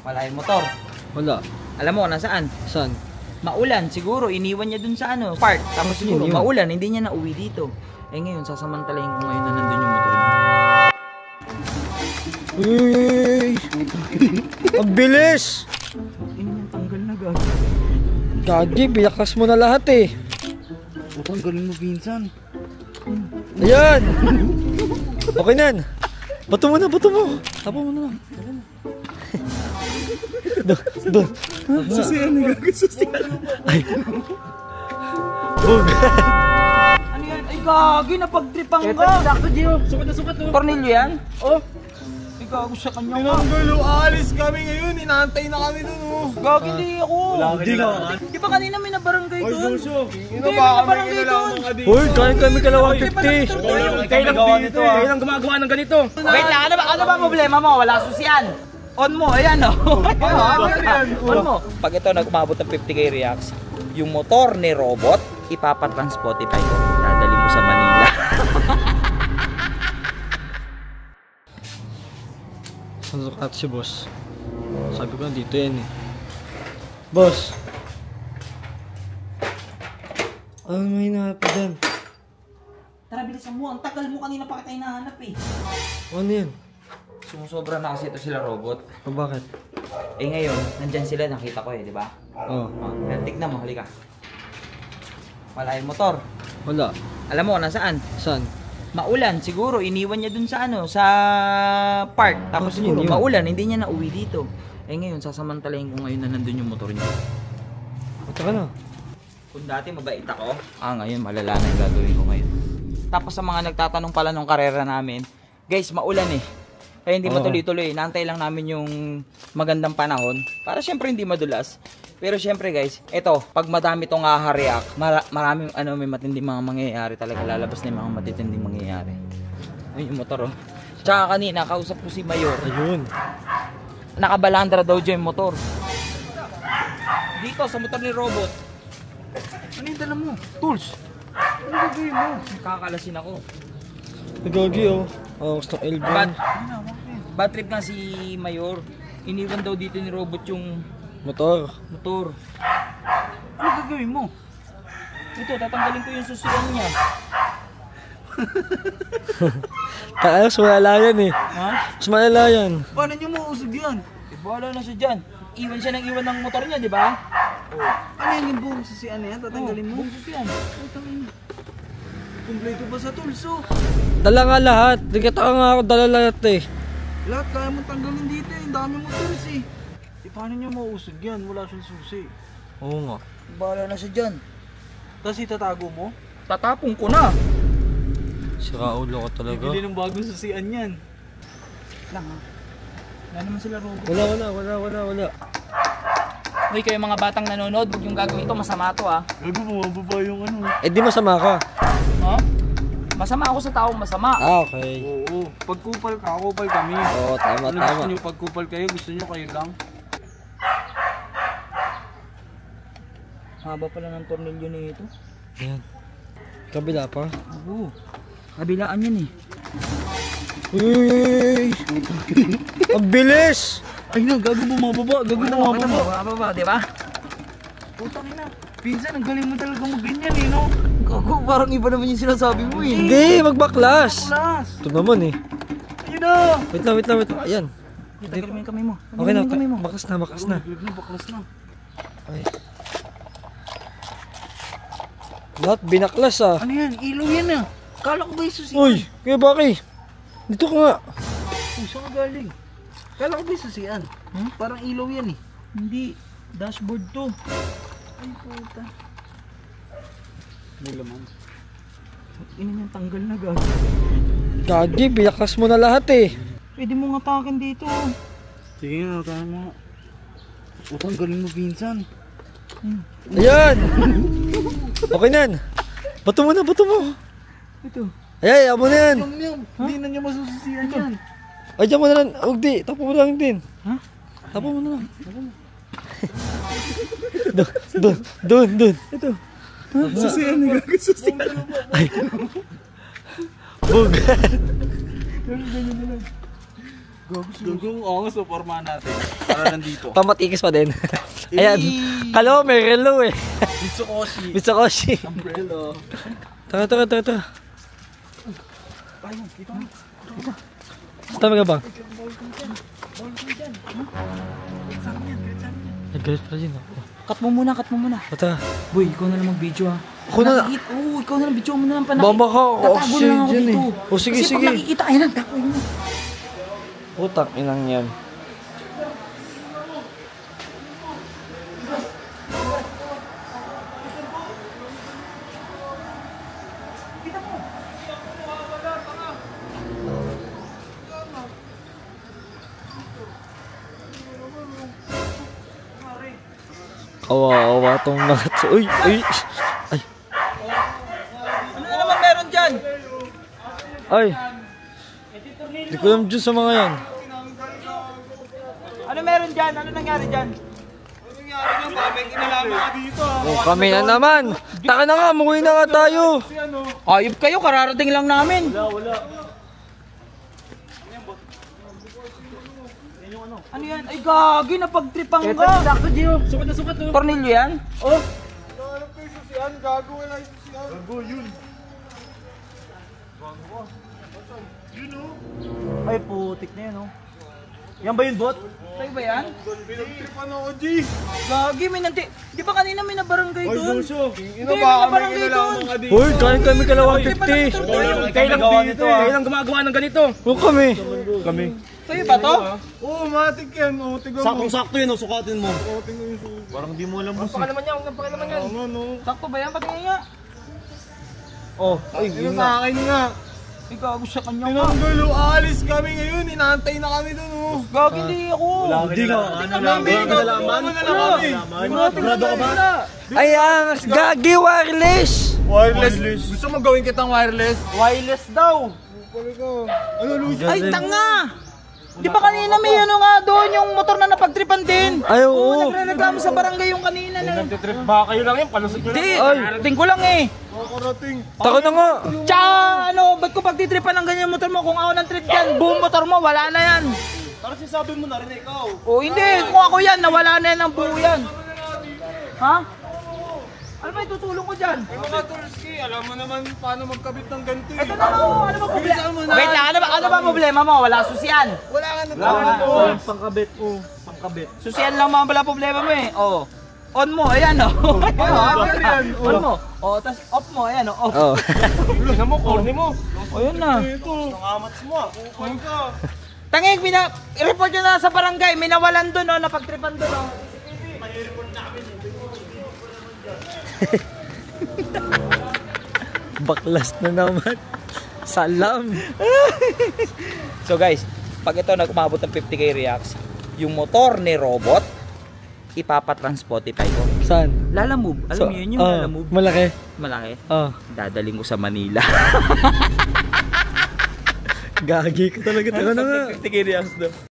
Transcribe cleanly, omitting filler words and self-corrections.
Wala yung motor. Wala. Alam mo nasaan? Saan? Maulan, siguro iniwan niya dun sa ano, park. Tapos siguro maulan, hindi niya nauwi dito. Eh ngayon, sasamantalahin ko ngayon na nandun yung motor niya. Uy! Ang bilis! Ini yung tanggal na gag. Gagi, binaklas mo na lahat eh. Tanggalin mo, Vincent. Ayan! Okay na yan. Bato mo na, bato mo. Tapo mo na lang. Doon. Susiyan na gag, susiyan. Ay. Bug. Ano yan? Ay gagi, napagtripan ka. Sakto, Gio. Sukat na sukat. Cornelio yan? Oh. Ay gago sa kanya nga. Tinanggulo, aalis kami ngayon. Inaantay na kami dun, oh. Gagi, hindi ako. Hindi ka. Di ba kanina may nabarangay Oy, doon? Joshua. Hindi, may nabarangay doon. Uy, kain kami kalawa 50. Kayo lang gumagawa ng ganito. Wait lang, ano ba problema mo? Wala susiyan. On mo, ayan o. On mo. Pag ito nag-umabot ng 50k reacts, yung motor ni Robot, ipapatransportify ko. Dadali mo sa Manila. Saan sukat si boss? Sabi ko dito yan eh. Boss! Ano may hinahanap ka dyan? Tara, bilisan mo. Ang tagal mo kanina pa kita hinahanap eh. Ano yan? Sumusobra na kasi ito sila Robot. O bakit? Eh ngayon, nandyan sila, nakita ko eh, di ba? Oh. Tignan mo, halika. Wala yung motor. Wala. Alam mo, nasaan? Saan? Maulan, siguro iniwan niya dun sa ano, sa park. Tapos siguro maulan, hindi niya nauwi dito. Eh ngayon, sasamantalahin ko ngayon na nandun yung motor niya. Punta ka na. Kung dati mabait ako, ngayon malala na yung gagawin ko ngayon. Tapos sa mga nagtatanong pala nung karera namin, guys, maulan eh. Kaya hindi matuloy-tuloy. Naantay lang namin yung magandang panahon para syempre hindi madulas. Pero syempre guys, eto, pag madami tong react, maraming may matinding mga mangyayari talaga. Lalabas na yung mga matitinding mangyayari. Ayun yung motor oh. Tsaka kanina, kausap ko si Mayor. Ayun. Nakabalandra daw dyan yung motor. Dito, sa motor ni Robot. Ano yung dala mo? Tools. Ano gagawin mo? Kakalasin ako. Nagagi oh. Gusto ng elbow. Bad trip nga si Mayor. Iniwan daw dito ni Robot yung Motor. Ano gagawin mo? Ito, tatanggalin ko yung susiyan niya. Kaya mas malala yan eh. Ha? Mas malala yan. Paano nyo mausog yan? Bahala na siya dyan. Iwan siya ng iwan ng motor niya, di ba? Ano yan yung buong sisian na yan? Tatanggalin mo? Buong susiyan. Kompleto pa sa tools, oh. Dala nga lahat. Nagkataka nga ako dala lahat eh. Lahat kaya mo tanggalin dito eh. Ang dami mo tools eh. Paano nyo mausog yan? Wala siyang susi. Oo nga. Bahala na siya dyan. Tapos itatago mo? Tatapong ko na. Sira ulo ko talaga. Bili ng bagong susian yan. Lang ha. Wala naman sila Robot. Wala. Uy, kayo mga batang nanonood, huwag yung gagawin ito. Masama to ha. Gago, bumababa yung ano. Eh di masama ka. Ha? Masama ako sa taong masama. Okay. Oo. Pagkupal ka, kupal kami. Oo, tama. Gusto nyo pagkupal kayo? Gusto nyo kayo lang? Haba pala ng tornilyo nito. Ayan. Kabila pa. Oo. Kabilaan yan eh. Uy! Ang bilis! Ay na, gago bumababa. Bumababa, di ba? Putang ina. Pinsan, ang galing mo talaga mag-ganyan eh, no? Gago, parang iba naman yung sinasabi mo eh. Hindi! Magbaklas! Plus! Ito naman eh. Ayun na! Wait lang. Ayan. Tagal mo yung kamay mo. Okay na. Bakas na. Baklas na. Ay. Lahat binaklas ah. Ano yan? Ilaw yan ah. Kala ko ba yung susian? Uy! Kuya Baki! Dito ka nga. Uy, saan ka galing? Kala ko ba yung susian? Parang ilaw yan eh. Hindi. Dashboard to. Ay, puta. May laman. Ina niyang tanggal na gag. Gagi, binaklas mo na lahat eh. Pwede mo nga takin dito. Sige nga, tayo mo. Utang galing mo, Pinsan. Ayan! Okay na yan. Bato mo. Ito. Ay, amo na yan. Hindi na niya masususian yan. Ay, dyan mo na lang. Huwag di. Tapo mo lang din. Ha? Tapo mo na lang. Doon. Ito. Susian na gagasusian. Ay. Bug. Gugong angas o forma natin. Para nandito. Pamatikis pa din. Ayan. Kala mo may relo eh. Mitsukoshi. Mitsukoshi. Umbrella. Tara. Ayun, kita mo. Tama ka ba? Nag-galit pa rin ako. Cut mo muna. Tara. Boy, ikaw na lang mag-video ha. Ako na. Oo, ikaw na lang video mo na lang panakit. Bamba ka. Tatago na lang ako dyan dito. eh. O sige, Kasi sige. pag nakikita, ayun lang, tapo mo. Utak, inang yan. Kawawa tong mga to. Uy! Ay! Ano na naman meron dyan? Ay! Hindi ko alam dyan sa mga yan. Ano meron dyan? Ano nangyari dyan? Oh, kami na naman! Taka na nga, muwi na nga tayo! Ayop kayo, kararating lang namin. Wala. Ano yan? Ay gagi, napagtripang ka. Sakto, Gio. Sukat na. Cornelio yan? Oh. Nahanap ko yung susian. Gago, wala yung susian. Gago, yun. Yun oh. Ay, putik na yan oh. Yan ba yun, bot? Sa'yo ba yan? Pinagtripan ako, G. Gagi, may nanti. Di ba kanina may nabarangay doon? Ina ba kami kinalaman ka dito? Uy, kain kami kalawang 50! Kayo lang dito. Kayo lang gumagawa ng ganito. Oo kami! Sa'yo ba to? Oo, matik yan. Oo, tignan mo. Saktong-sakto yun, sukatin mo. Oo, tignan yung sukat. Parang di mo alam mo. Pakalaman niya, huwag pakalaman yan. Tama, no. Sakto ba yan? Patingin nga. Oh, ay, Yun sa akin nga. ikaw sa kanya nga. Tinanggal, aalis kami ngayon. Inaantay na kami dun, oh. Gagi, hindi ako. Hindi ka. Ano namin? Nalaman na kami. Sigurado ka ba? Ayan! Gagi wireless! Wireless. Gusto mo gawin kitang wireless? Wireless daw. Ano, Luis? Ay, tanga! Di ba kanina may ano nga doon, yung motor na napagtripan din? Ay, oo! Nagre-reklamo sa barangay yung kanina na. Nagtitrip ba kayo lang yun? Palusot nyo Hindi, Ay. narating ko lang eh. Nakakarating. Taka na nga! Tsaka ano, ba't ko pagtitripan ng ganyan motor mo? Kung ako ng trip dyan, buong motor mo, wala na yan. Parang sinasabi mo na rin ikaw. O hindi, kung ako yan, nawala na yan ang buo yan. Ha? Ano ba itutulong ko dyan? Ay mga Tulski, alam mo naman paano magkabit ng ganito eh. Ito na ako, ano ba problema? Bilisan mo na. Wait lang, ano ba problema mo? Wala susian. Wala ka na Pangkabit. Susian lang mga pala problema mo eh. Oh. On mo, ayan oh. On mo. Oh, tas off mo, ayan oh. Oo. Tingnan mo, corny mo. Oh, yun na. Ito. Nangamats mo ah. Kupal ka. Tangig, report nyo na sa barangay. May nawalan doon oh, napagtripan doon oh. Baklas na naman. Salam. So guys, pag ito nag-umabot ng 50k reacts, yung motor ni Robot, ipapatransportify ko. Saan? Lalamove. Alam niyo yun yung Lalamove? Malaki. Malaki. Oh. Dadaling ko sa Manila. Gagi ka talaga. Taka na nga. 50k reacts doon.